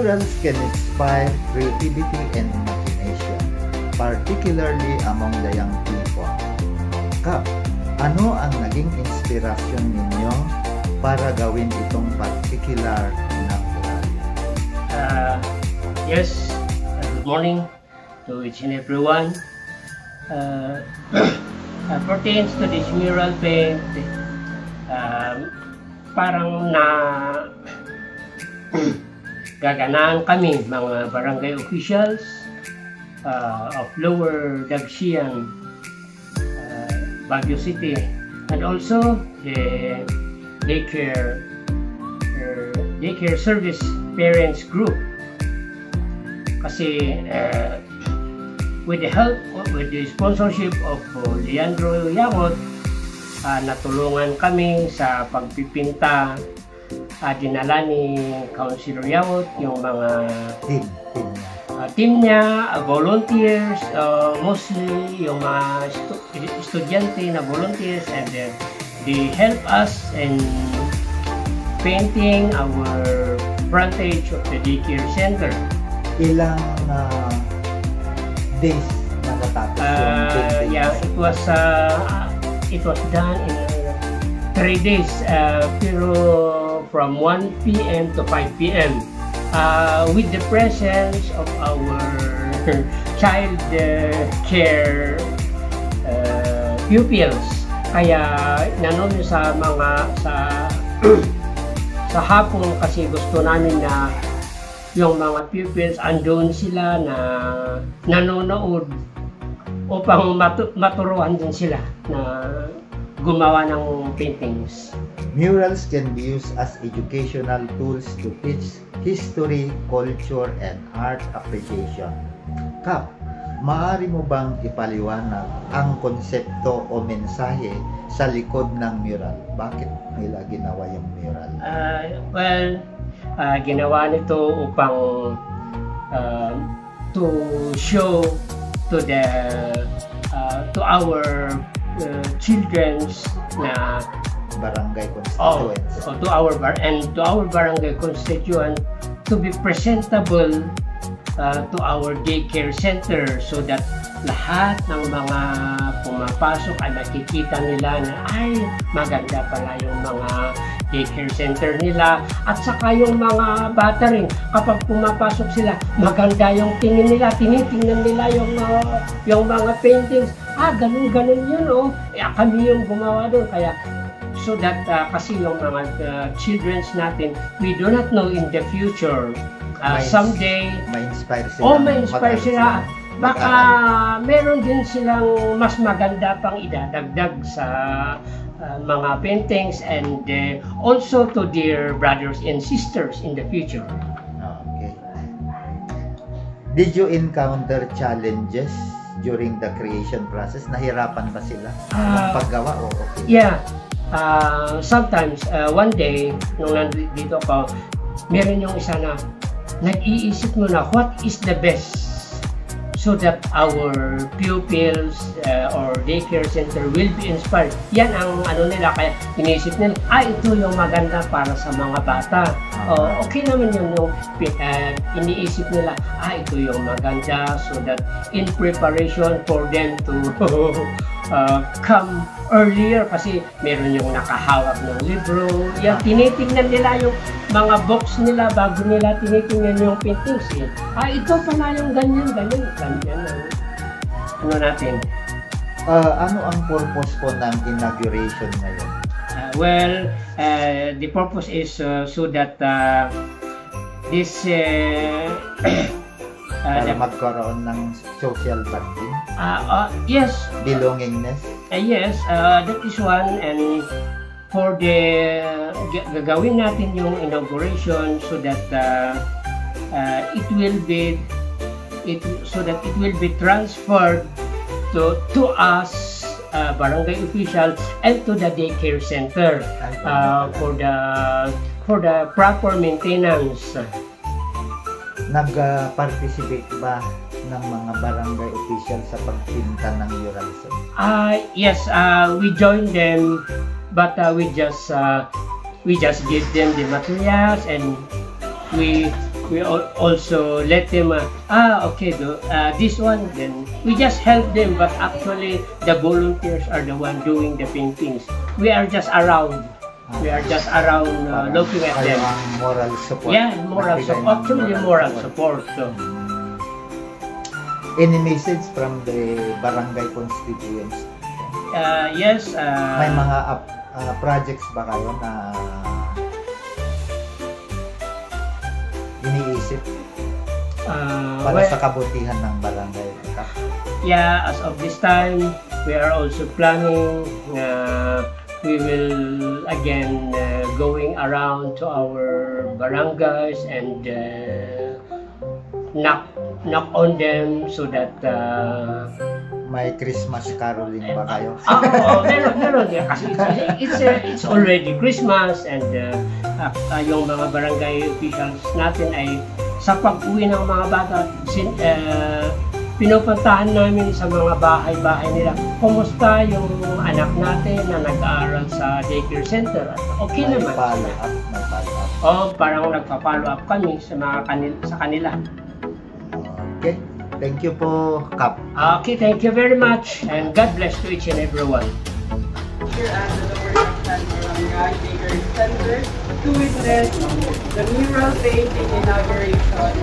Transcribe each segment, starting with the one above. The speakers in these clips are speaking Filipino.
Murals can inspire creativity and imagination, particularly among the young people. Kap, ano ang naging inspirasyon ninyo para gawin itong particular na mural? Yes, good morning to each and everyone. Pertains to this mural paint, parang gaganaan kami mga barangay officials of Lower Dagsian, Baguio City, and also the daycare service parents group. Kasi with the sponsorship of Leandro Yagot, natulungan kami sa pagpipinta. Dinala ni Councilor Yagot yung mga team niya, volunteers, mostly yung mga estudyante na volunteers, and they help us in painting our frontage of the daycare center. Ilang days na natapos yung painting? Yeah, it was done in 3 days, pero from 1 p.m. to 5 p.m. With the presence of our child care pupils. Kaya nanon sa sa hapon, kasi gusto namin na yung mga pupils andun sila na nanonood upang maturuan din sila na gumawa ng paintings. Murals can be used as educational tools to teach history, culture, and art appreciation. Kap, maaari mo bang ipaliwanag ang konsepto o mensahe sa likod ng mural? Bakit nila ginawa yung mural? Ginawa nito upang to show to our children's na barangay constituents. To our barangay constituent to be presentable to our daycare center, so that lahat ng mga pumapasok ay makikita nila na ay maganda pala yung mga daycare center nila, at saka yung mga bata rin kapag pumapasok sila maganda yung tingin nila, tinitingnan nila yung mga paintings, ganun yun kami yung gumawa doon. Kaya so that kasi yung mga children's natin, we do not know in the future, someday ma-inspire sila. Baka meron din silang mas maganda pang idadagdag sa mga paintings, and also to their brothers and sisters in the future. Okay. Did you encounter challenges during the creation process? Nahirapan ba sila ng paggawa o okay? Yeah. Sometimes, one day, nung nandito ako, meron yung isa na nag-iisip mo na what is the best so that our pupils or daycare center will be inspired. Yan ang nila, kaya iniisip nila, ito yung maganda para sa mga bata. Okay naman yun, iniisip nila, ito yung maganda, so that in preparation for them to come earlier, kasi meron yung nakahawak ng libro. Yan, tinitingnan nila yung mga box nila bago nila tinitingnan yung paintings. Ito pala yung ganyan. Natin. Ano ang purpose po ng inauguration ngayon? The purpose is so that this para magkaroon ng social bonding? Yes. Belongingness? Yes, that is one. And for the gagawin natin yung inauguration so that it will be transferred to us barangay officials and to the daycare center for the proper maintenance. Nag-participate ba ng mga barangay officials sa pagpinta ng murals? Yes, we joined them, but we just give them the materials, and we we also let them, okay, this one, then we just help them, but actually the volunteers are the one doing the paintings. We are just around. We are just around looking at kayo them. ang moral support. Yeah, moral Nagbigay support. ng Actually, moral support. So, Any message from the barangay constituents? yes. May mga projects ba kayo na iniisip para well, sa kabutihan ng barangay? yeah, as of this time, we are also planning. We will again going around to our barangays and knock on them so that May Christmas caroling ba kayo? meron yan kasi it's already Christmas and yung mga barangay officials natin ay sa pag-uwi ng mga bata pinupuntahan namin sa mga bahay-bahay nila. Kumusta yung anak natin na nag-aaral sa daycare center? Okay May naman. follow up. Parang nagpa-follow up kami sa kanila. Okay. Thank you po, Kap. Okay, thank you very much and God bless to each and everyone. Here at the Lower Laksan Barangay Daycare Center to witness the mural painting inauguration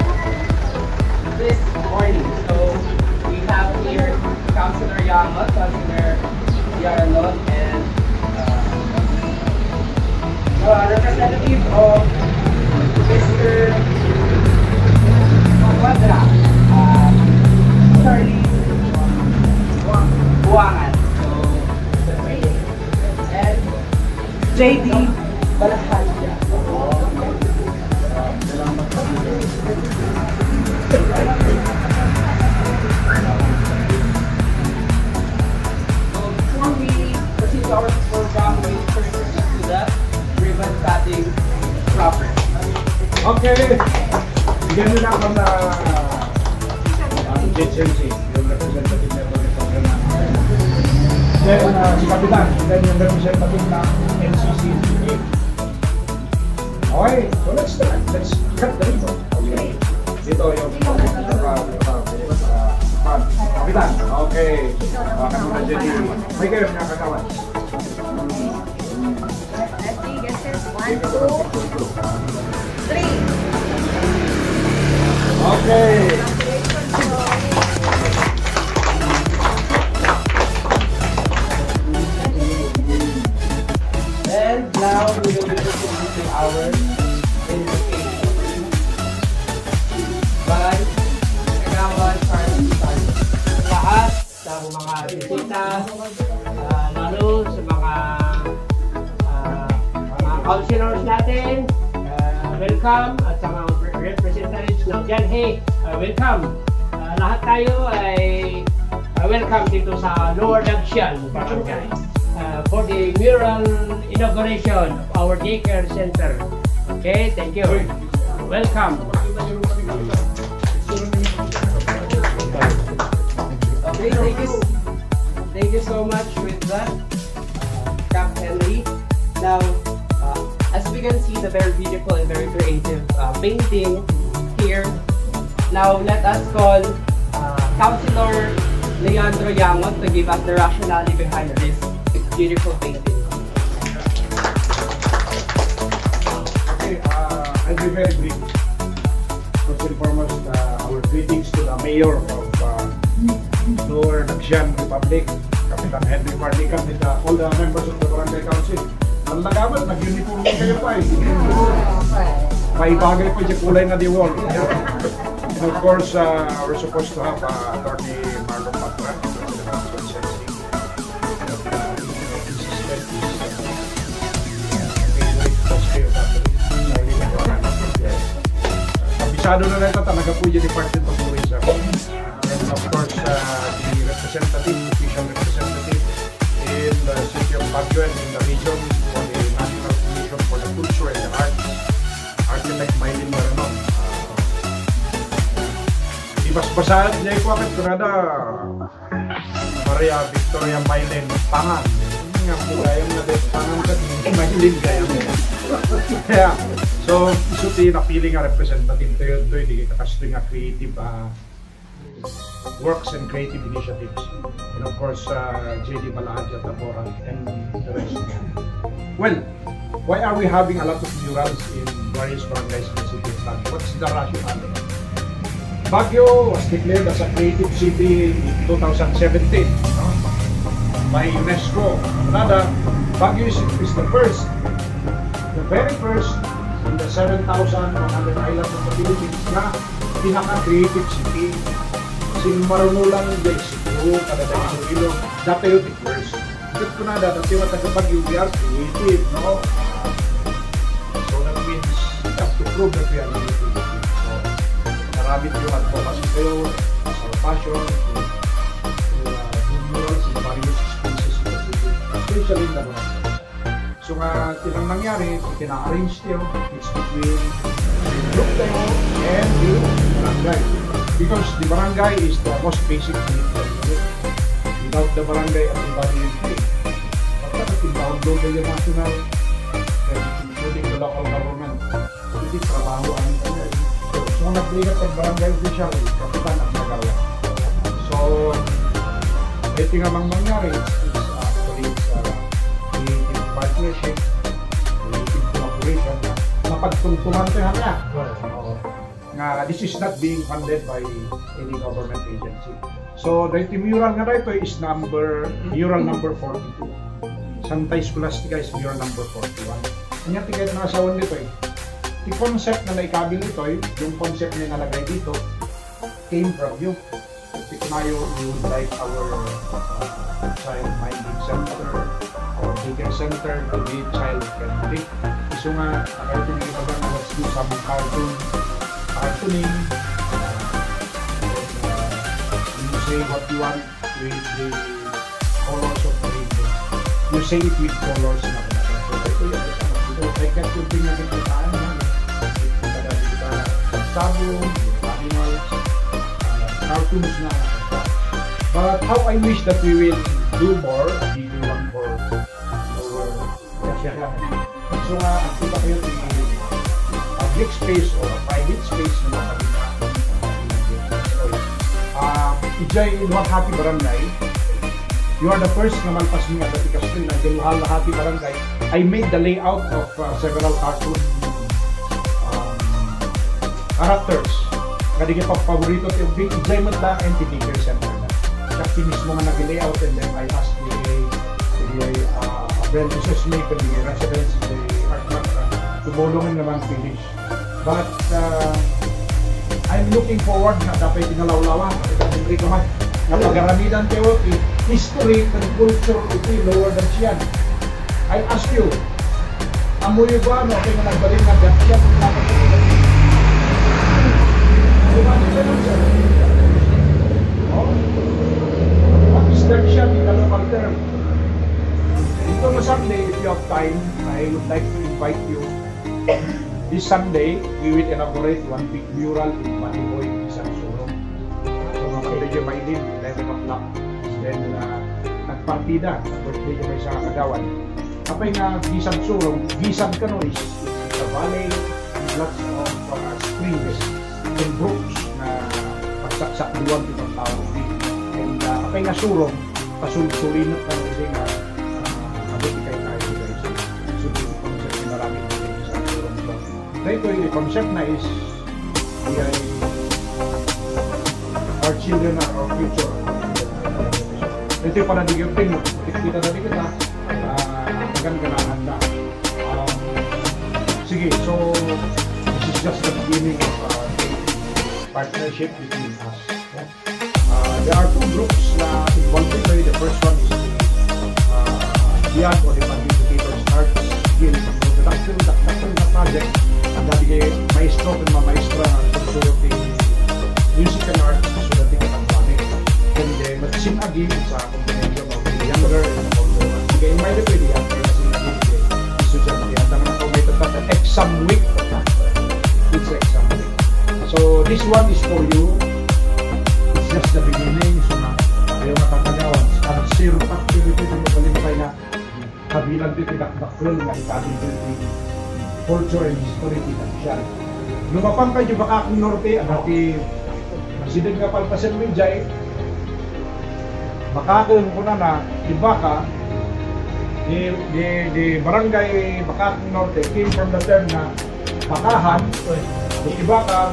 this morning. So we have here Councilor Yamot, Councilor Yaranon, and representative of Mr. Quadra, Charlie Buangan. And JD Balahadja. Before we proceed to our program, we first proceed to the ribbon cutting proper. Okay. Bigyan nyo lang kung na agency, yung representative na ito ng program namin. Then, si Kapitan, then yung representative ng NCCDA. Okay, so let's start. Let's cut the ribbon. Okay. Dito yung Kapitan, okay. Kapitan Jenny, may kayo mga kakawan. One, two, three. Okay. And now we will be proceeding to our invocation by Kagawan Charlie Sarge. Lahat ng mga bisita, lalo sa mga councilors natin, welcome, at sa mga representatives ng Janhe, welcome. Lahat tayo ay welcome dito sa Lower Dagsyan Barangay for the mural inauguration of our daycare center. Okay, thank you. Welcome. Okay, thank you so much with that, Cap Henry. Now, as we can see the very beautiful and very creative painting here, now let us call Councilor Leandro Yamot to give us the rationale behind this beautiful painting. Okay, I'll be very brief. First and foremost, our greetings to the Mayor of Lower Dagsyan Republic, Kapitan Henry Parlican, and all the members of the Barangay Council. Ang nagamat, nag-uniform na kayo pa eh. Paibagay pa yung kulay na diwal. And of course, we're supposed to have Attorney Marlon Patra, President of the Consensi. Kabisado na ito, talaga po yung Department of Tourism. And of course, the representative, official representative in the city of Baguio and in the region for the National Commission for the Culture and the Arts, Architect Maylin Maranon. Ibas-basahan niya ko akit kunada Maria Victoria Maylin Pangan. Nga po gayam na din Pangan ka, Maylin gayam. Kaya, So, isuti na pili nga representative tayo ito, hindi kakasto nga creative works and creative initiatives. And of course, JD Malahaja, Tabora, and the rest. Well, why are we having a lot of murals in various barangays in the city of Baguio? What's the rationale? Baguio was declared as a creative city in 2017 by UNESCO. Another, Baguio is the first, the very first in the 7,100 islands of the Philippines na pinaka-creative city. Sin marunulang guys, siguro, kada tayo sa ilo, dati yung first. Ito ko na dati yung taga-Baguio, we are creative, no? So that means, we have to prove that we are creative. So, marami yung advocacy kayo, sa passion, to do murals in various spaces in the city, especially in the barangay. So nga, tinang nangyari, tina-arrange tayo, it's between the group tayo and the barangay. Because the barangay is the most basic need for the group. Without the barangay, everybody will pay. Pagkat tindownload kayo national, including the local government, hindi trabaho ang ito. So nag-bringat ang barangay official, kapitan at nagawa. So, ito nga mang mangyari, it's actually creative partnership, creative collaboration, mapagtungtungan tayo hanga. Nga, this is not being funded by any government agency. So, the mural nga ito is mural number 42. Santay Scholastica is mural number 41. Kanya tigay na asawan dito eh. The concept na naikabil dito eh, yung concept na nalagay dito, came from you. Tikunayo, you would like our child minding center or daycare center to be child friendly. So nga, nakaya tinigil na let's do some cartooning, you say what you want with the colors of the rainbow. You say it with colors na so ito yun. So, I can't yung pinagkitaan naman. Kita sabong, animals, cartoons na. But how I wish that we will do more, we do one for our so nga, ang kita kayo public space or a private space na Ijay in One Happy Barangay, you are the first na malpas nga dati kasi na Deluhal na Happy Barangay. I made the layout of several cartoon characters. Kadi ka paborito ti Big Ijay man lang and Daycare Center na. Siya mismo nga nag-layout and then I asked the apprentices make the residents the art tumulongin naman finish. But I'm looking forward na dapat tinalaw-lawan kasi naman napagaramidan tayo history and culture ito lower than siyan. I ask you, amoy ba no kaya nagbalin na gatiyan what is that siya in the local term? Ito mo Sunday, if you have time, I would like to invite you. This Sunday, we will inaugurate one big mural in Maniboy, Isang Surong. So, mga may din, 11 o'clock. Then, nagpartida, birthday may sa Kagawan. Kapag nga, Isang Surong, Isang Kano is the valley, lots of springs and brooks na pagsaksak duwan ng tao. And kapag nga Surong, pasulsulin at pang-ising na kabiti kayo tayo guys. So, marami ito yung concept na is our children are our future. Ito yung panadigyan mo. Kita na rin kita. Tagan ka na handa. Sige, so this is just the beginning of partnership between us. There are two groups na involved today. The first one is DIAG or the Participator Arts Guild. So the project ang nabigay maestro at mamaestra ng consulting musical arts so that they can planning. And then, magsimagi sa combination of the younger and older. Kaya may pwede yan, kaya magsimagi estudyante. At naman ako may tatapos exam week. It's exam week. So, this one is for you. It's just the beginning. So, ayaw nakakagawan. Ang zero activity na mabalimpay na kabilang dito dakdakul nga itabing dito culture and history di Nagsian. Lumapang kayo Bakakong Norte, ang dati President nga Palpasen Winjay, Bakakong ko na Ibaka, the barangay Bakakong Norte came from the term na Bakahan, the Ibaka,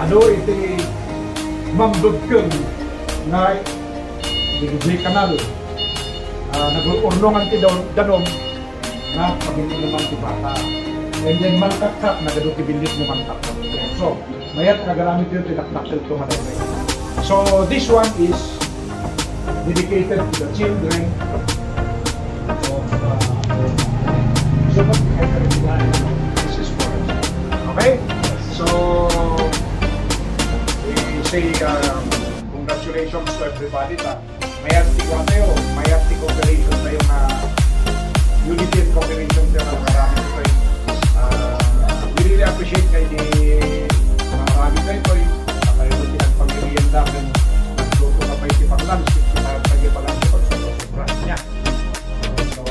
ano iti Mamdudkeng na di kanal. Nag-urnongan ti danom na pagiging naman ti Baka. And then Malkakak, nagadong tibilis mo Malkakak. So, mayat nagaramit yun tinaknakil ito matangay. So, this one is dedicated to the children of this is for us. Okay? So, we say congratulations to everybody. Mayat ti ko tayo, mayat ti cooperation tayo na unity and cooperation tayo na marami tayo. We really appreciate kayo di marami kayo tayo. Kayo din ang pamilyan namin. Luto na kayo di pag-lunch. Kayo pag-lunch pag-sobra niya. So,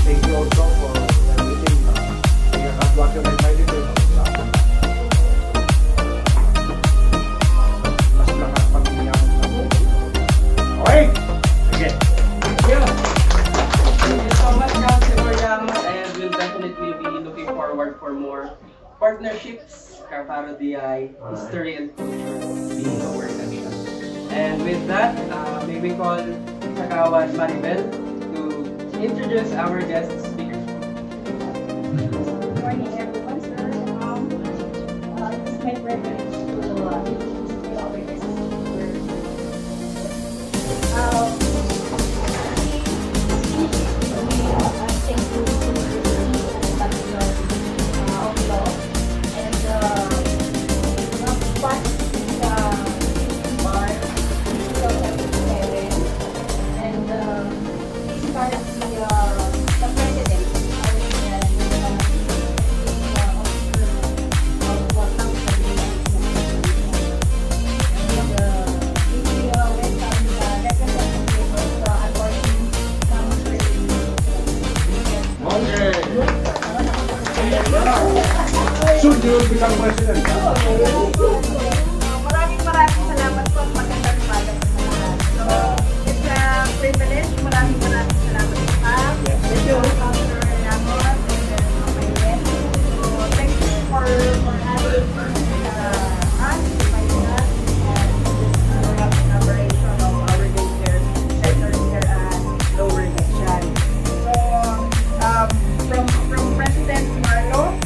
thank you also for everything. Kaya katwag yun ay may dito. Mas lahat pamilya mo sa buhay. Okay? Again. Thank you. Thank you so much, Councilor Yang, and we'll definitely be looking forward for more partnerships, Carparo DI, history and culture being our section. And with that, may we call Sakawan Maribel to introduce our guest speakers. Good morning, everyone, sir. It's my privilege to introduce our guest speaker. Thank you to the Bachelor of Law and part the bar 2007, and he's currently the president Soon you will become president. Maraming salamat po at magandang umaga sa lahat. So, it's a privilege. Maraming salamat sa Councilor Ramos and then my friend. So, thank you for having us, inviting us, and this collaboration of our daycare center here at Lower Nagsian. So, from President Marlo,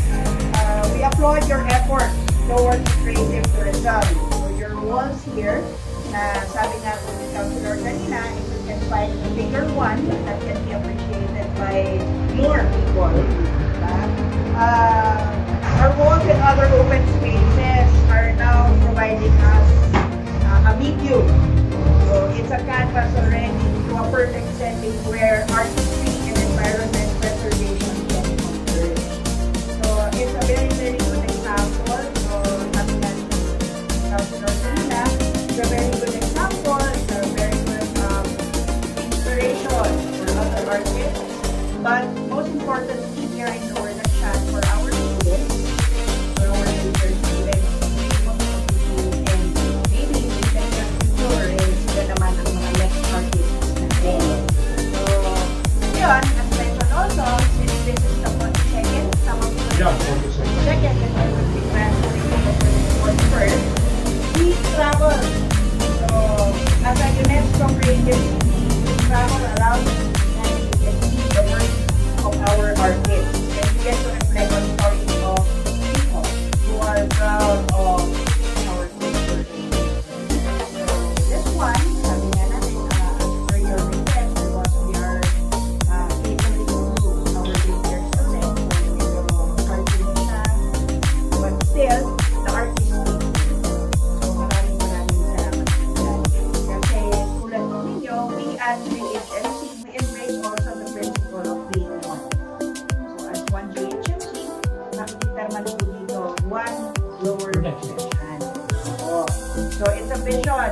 we applaud your efforts towards creative tourism. So your walls here, sabi nga po ni Councilor kanina, if you can find a bigger one that can be appreciated by more people. Our walls and other open spaces are now providing us a medium. So it's a canvas already to a perfect setting where artistry and environment preservation can converge. So it's a very, very good example. So sabi nga ni Councilor kanina, it's a very good example. It's a very good inspiration for other artists. But most importantly here in Lower Nagsian, for our students, for our future students, and maybe in the future is sila naman ang mga next artists natin. So, yun, as mentioned also, since this is the 42nd, second, and I will be graduating on the 41st, we travel. So, as a UNESCO creative city, we travel around and we can see the work of our artists. And we get to reflect on stories of people who are proud of our culture. So, this one, sabi nga natin, as per your request, because we are catering to our daycare students, so cartoon na, but still, the artist needs. So, maraming salamat dyan. Kasi, tulad po ninyo, we at GHMC, we embrace also the principle of being one. So, as one GHMC, nakikita naman po dito, one Lower Nagsian. So, it's a vision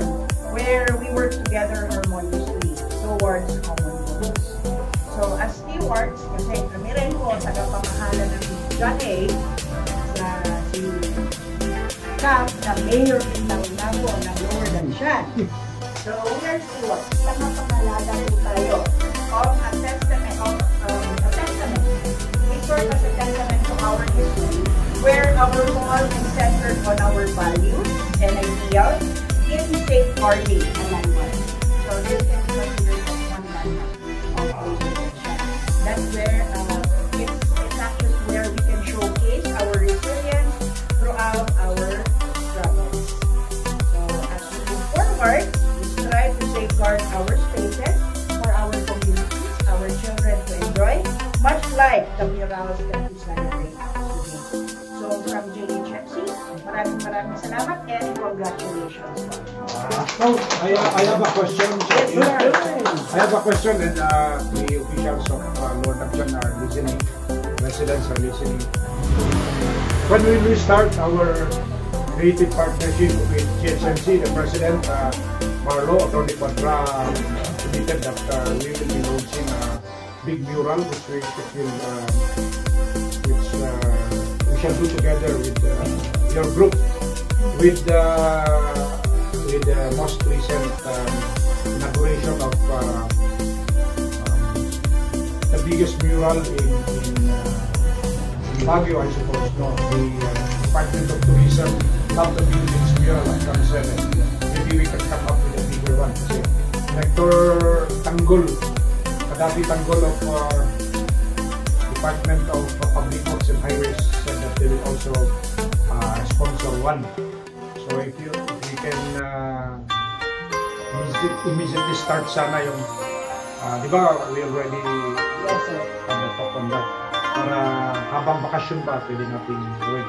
where we work together harmoniously towards common goals. So, as stewards, kasi kami rin po, tagapamahala ng John A. Sa si Cap, na mayor din ng Lago ng Lower Danshan. So we are sure, pangapangalaga po tayo of a testament, we serve as a testament to our history, where our mall is centered on our values and ideals in safeguarding a landmark. So this can be considered as one landmark of Lower Danshan. That's where it's actually where we can showcase our resilience throughout our struggles. So as we move forward, we strive to safeguard our spaces for our communities, our children to enjoy, much like the murals that we celebrate today. So from JHFC, maraming salamat and congratulations. So, I have a question. Yes, sir. I have a question, and the officials of Lower Danshan are listening. Residents are listening. When will we start our creative partnership with GHMC? The President, Marlo Atty. Quadra, committed that we will be launching a big mural which we shall do together with your group, with the most recent inauguration of the biggest mural in Baguio, I suppose. No, the Department of Tourism love to build this mural at Cancel, and maybe we can come up with a bigger one. Kasi Director Tanggol, Kadapi Tanggol of Department of Public Works and Highways said that they will also sponsor one. So if we can immediately start sana yung, di ba we already Yes, sir. talk on that. Para habang bakasyon pa, pwede natin gawin.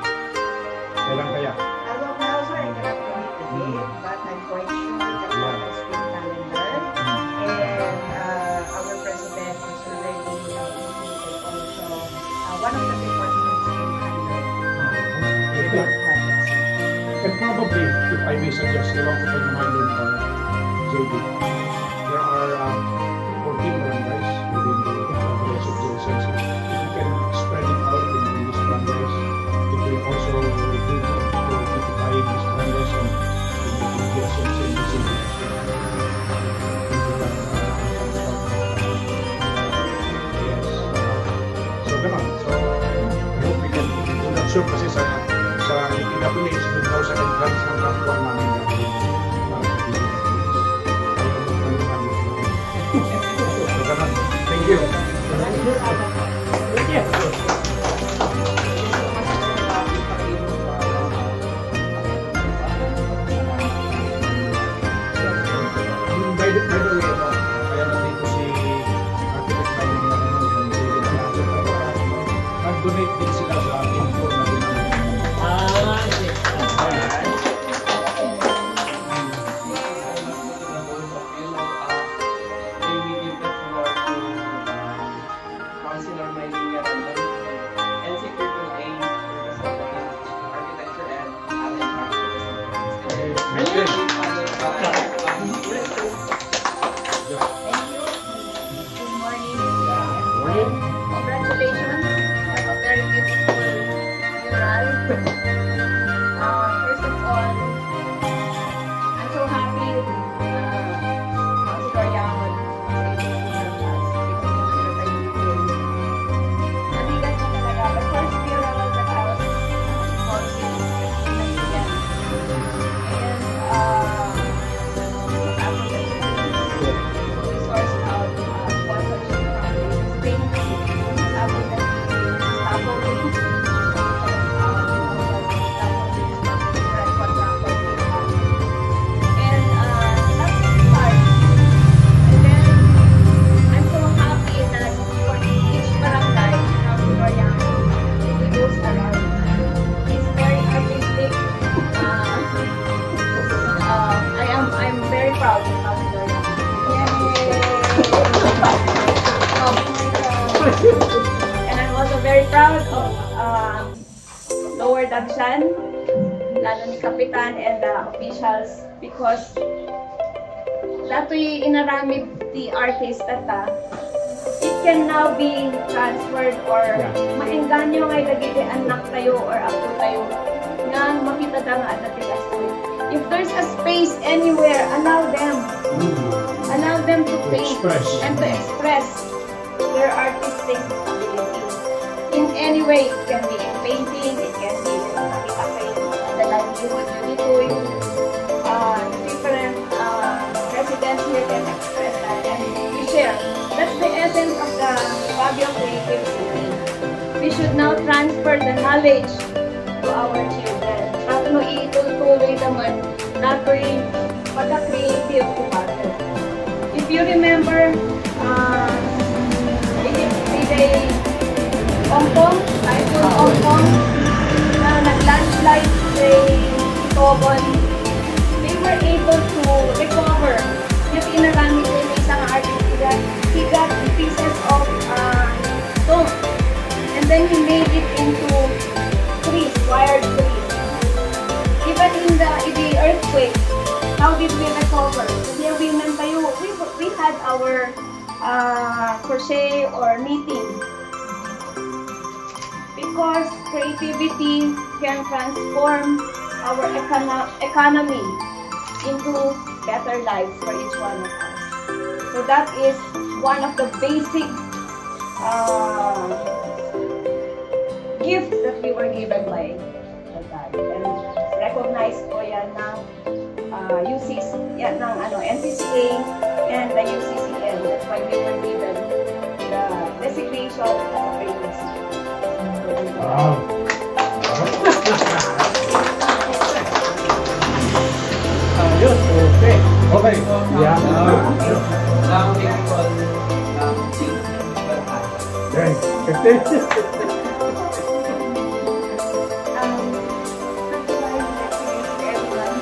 Kailan kaya? As of now, sir, I cannot commit the date, but I'm quite sure that we have a spring calendar. And our president is already indicated also one of the departments in projects. And probably, if I may suggest, ewan ko pa yung Marlon or JD, there are 14 barangays within the areas of JSNC. If you can spread it out in these barangays, it will also do to beautify these barangays and in the JSNC in the city. Yes. So, ganun. So, I hope we can do that soon kasi sa PWH, dun daw sa entrance ng platform namin natin. So, ganun. Thank you. By the way, kaya nandito si Architect Maylin na nag-donate din sila sa ating tour na ginagawa. Congratulations. Have a very beautiful mural. First of all, I'm so happy Councilor Yang was able to help us because the mural nabigat na talaga. The first mural that I was involved in nabigat. And after that, we sourced out sponsorship from the I'm very proud of Councilor Yang. And I'm also very proud of Lower Danshan, lalo ni Kapitan and the officials, because dato'y inaramid the artist at can now be transferred or maengganyo nga dagiti anak tayo or apo tayo nga makita ta nga at tilastoy. If there's a space anywhere, allow them. Allow them to paint and to express their artistic ability. In any way, it can be in painting, it can be in makita kayo the livelihood you dito. Different residents here can express that and we share. That's the essence of the Baguio Creative City. We should now transfer the knowledge to our children. At no itutuloy naman natin pagka-creative to Baguio. If you remember, Hong Kong, Typhoon Hong Kong, na nag-landslide sa Tobon, they were able to recover yung inagamit nila isang artist. He got pieces of stone and then he made it into trees, wired trees. Even in the earthquake, how did we recover? Here women tayo, we had our crochet or knitting. Because creativity can transform our economy into better lives for each one of us. So that is one of the basic gifts that we were given by God. And recognized po yan ng UCC, yan ng NCCA and the UCCN. That's why we were given the designation of a famous. Wow. Ayun, okay. Okay. Yeah. Now we call Okay. First of all, everyone.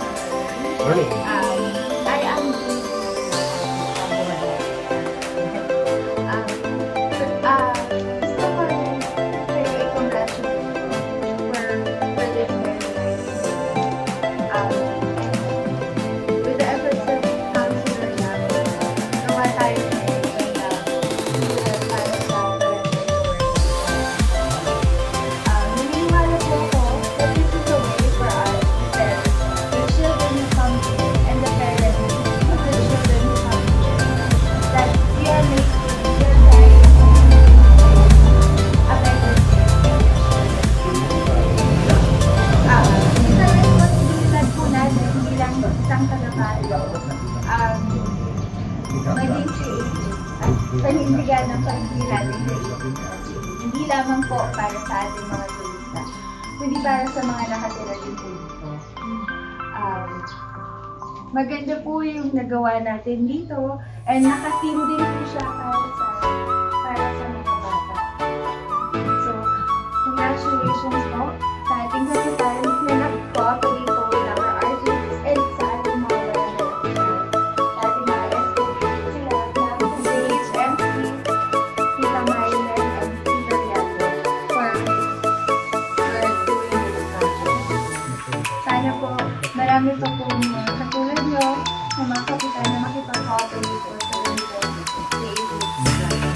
Morning. I am gusto ko rin i-congratulate for this very with the efforts of Councilor Yap, nawa tayo naniniwala po ako that this is a way for us to tell the children who come here and the parents of the children who come here that we are making their lives a better isang responsibilidad po natin bilang isang taga-Baguio, maging creative at panindigan ng pagbilan ng creativity. Hindi lamang po para sa ating mga turista, kundi para sa mga nakatira din po dito. Maganda po yung nagawa natin dito and nakateam din po siya para sa mga bata. So, congratulations po sa ating kapitan na nag-cooperate po with our artists and sa ating mga barangay, sa ating mga SOP, sila ng HMC, Tita Myler, and Tita Rialdo for doing this project. Sana po marami pa po katulad nyo na mga kapitan na makipag-cooperate po sa creative design.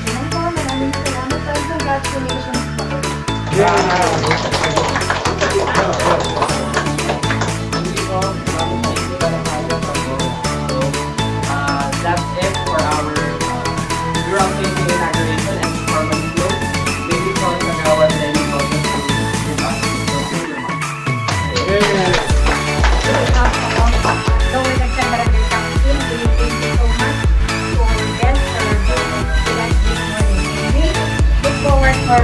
Yan po, maraming salamat po and congratulations po. That's it for our mural painting inauguration and performance close. Thank you for Kagawa and then welcome to the So, with the camera council, thank you so much for guests for doing this morning. We look forward for